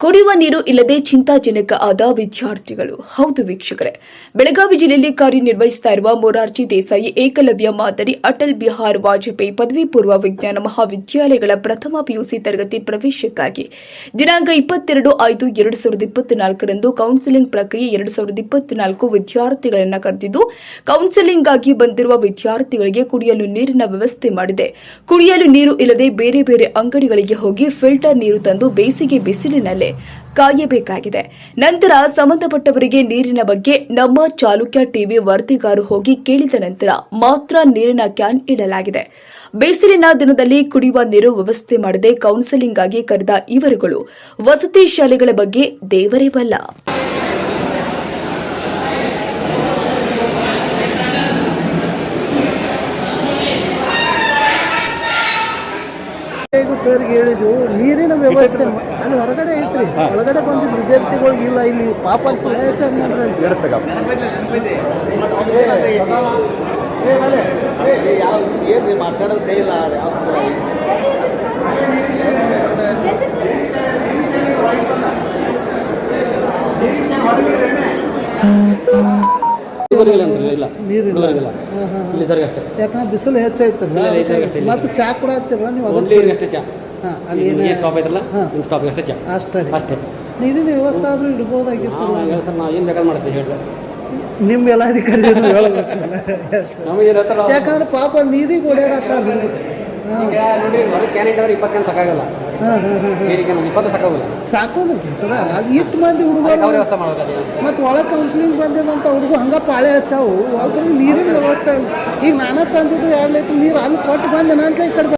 ಕುಡಿಯುವ ನೀರು ಇಲ್ಲದೆ ಚಿಂತಾಜನಕ ಆದ ವಿದ್ಯಾರ್ಥಿಗಳು. ಹೌದು ವೀಕ್ಷಕರೇ, ಬೆಳಗಾವಿ ಜಿಲ್ಲೆಯಲ್ಲಿ ಕಾರ್ಯನಿರ್ವಹಿಸುತ್ತಾ ಇರುವ ಮೊರಾರ್ಜಿ ದೇಸಾಯಿ ಏಕಲವ್ಯ ಮಾದರಿ ಅಟಲ್ ಬಿಹಾರ್ ವಾಜಪೇಯಿ ಪದವಿ ಪೂರ್ವ ವಿಜ್ಞಾನ ಮಹಾವಿದ್ಯಾಲಯಗಳ ಪ್ರಥಮ ಪಿಯುಸಿ ತರಗತಿ ಪ್ರವೇಶಕ್ಕಾಗಿ ದಿನಾಂಕ 22/5/2024ರಂದು ಕೌನ್ಸೆಲಿಂಗ್ ಪ್ರಕ್ರಿಯೆ 2024 ವಿದ್ಯಾರ್ಥಿಗಳನ್ನು ಕರೆದಿದ್ದು, ಕೌನ್ಸೆಲಿಂಗ್ಗಾಗಿ ಬಂದಿರುವ ವಿದ್ಯಾರ್ಥಿಗಳಿಗೆ ಕುಡಿಯಲು ನೀರಿನ ವ್ಯವಸ್ಥೆ ಮಾಡಿದೆ. ಕುಡಿಯಲು ನೀರು ಇಲ್ಲದೆ ಬೇರೆ ಬೇರೆ ಅಂಗಡಿಗಳಿಗೆ ಹೋಗಿ ಫಿಲ್ಟರ್ ನೀರು ತಂದು ಬೇಸಿಗೆ ಬಿಸಿಲಿನಲ್ಲೇ ಕಾಯಬೇಕಾಗಿದೆ. ನಂತರ ಸಂಬಂಧಪಟ್ಟವರಿಗೆ ನೀರಿನ ಬಗ್ಗೆ ನಮ್ಮ ಚಾಲುಕ್ಯ ಟಿವಿ ವರದಿಗಾರರು ಹೋಗಿ ಕೇಳಿದ ನಂತರ ಮಾತ್ರ ನೀರಿನ ಕ್ಯಾನ್ ಇಡಲಾಗಿದೆ. ಬೇಸಿಲಿನ ದಿನದಲ್ಲಿ ಕುಡಿಯುವ ನೀರು ವ್ಯವಸ್ಥೆ ಮಾಡದೆ ಕೌನ್ಸೆಲಿಂಗ್ ಆಗಿ ಕರೆದ ಇವರುಗಳು ವಸತಿ ಶಾಲೆಗಳ ಬಗ್ಗೆ ದೇವರೇ ಬಲ್ಲ. ಸರ್ ಹೇಳಿದ್ವು ನೀರಿನ ವ್ಯವಸ್ಥೆ ಅಲ್ಲಿ ಹೊರಗಡೆ ಐತ್ರಿ, ಒಳಗಡೆ ಬಂದಿದ್ದು ವಿದ್ಯಾರ್ಥಿಗಳಿಗೆ ಇಲ್ಲ, ಇಲ್ಲಿ ಪಾಪ ಮಾತಾಡೋದು ಇಲ್ಲ. ಯಾಕಂದ್ರೆ ಬಿಸಿಲು ಹೆಚ್ಚಾಯ್ತು ಮತ್ತೆ ಚಾ ಕೂಡ ಹತ್ತಿರಲ್ಲ ನೀವು ಅಷ್ಟೇ ನೀರಿನ ವ್ಯವಸ್ಥೆ ಆದ್ರೂ ಇಡ್ಬೋದಾಗಿತ್ತು. ನಿಮ್ಮ ಎಲ್ಲ ಅಧಿಕಾರಿಗಳು ಯಾಕಂದ್ರೆ ಪಾಪ ನೀರಿಗೆ ಓಡಾಡಕ್ಕ ಸಾಕೋದ್ರಿ ಸರ. ಅದು ಇಷ್ಟು ಮಂದಿ ಹುಡುಗರು ಮತ್ತು ಒಳಗೆ ಕೌನ್ಸಿಲಿಂಗ್ ಬಂದಿದಂತ ಹುಡುಗ ಹಂಗ ಪಾಳೆ ಹಚ್ಚಾವು ಒಬ್ಬರು ನೀರಿನ ವ್ಯವಸ್ಥೆ. ಈಗ ನಾನೇ ತಂದಿದ್ದು 2 ಲೀಟ್ರ್ ನೀರು ಅಲ್ಲಿ ಕೊಟ್ಟು ಬಂದೇನ ಅಂತ ಈ ಕಡೆ